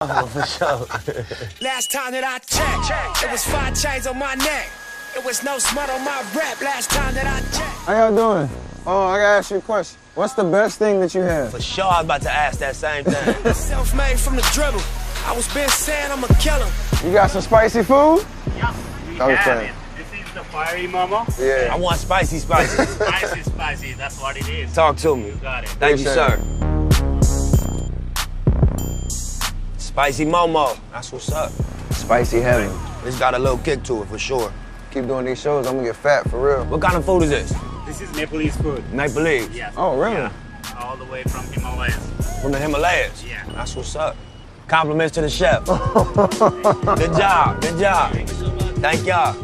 For sure. Last time that I checked, it was 5 chains on my neck. It was no smut on my rep. Last time that I checked. How y'all doing? Oh, I gotta ask you a question. What's the best thing that you have? For sure, I was about to ask that same thing. Self-made from the dribble. I was been saying I'm a killer. You got some spicy food? Yeah, we have it. This is the fiery MoMo. Yeah. I want spicy. Spicy, that's what it is. Talk to me. You got it. Thank you, sir. Spicy MoMo. That's what's up. Spicy heaven. It's got a little kick to it, for sure. Keep doing these shows, I'm gonna get fat, for real. What kind of food is this? This is Nepalese food. Nepalese? Yes. Oh, really? Yeah. All the way from Himalayas. From the Himalayas? Yeah. That's what's up. Compliments to the chef. Good job. Thank y'all.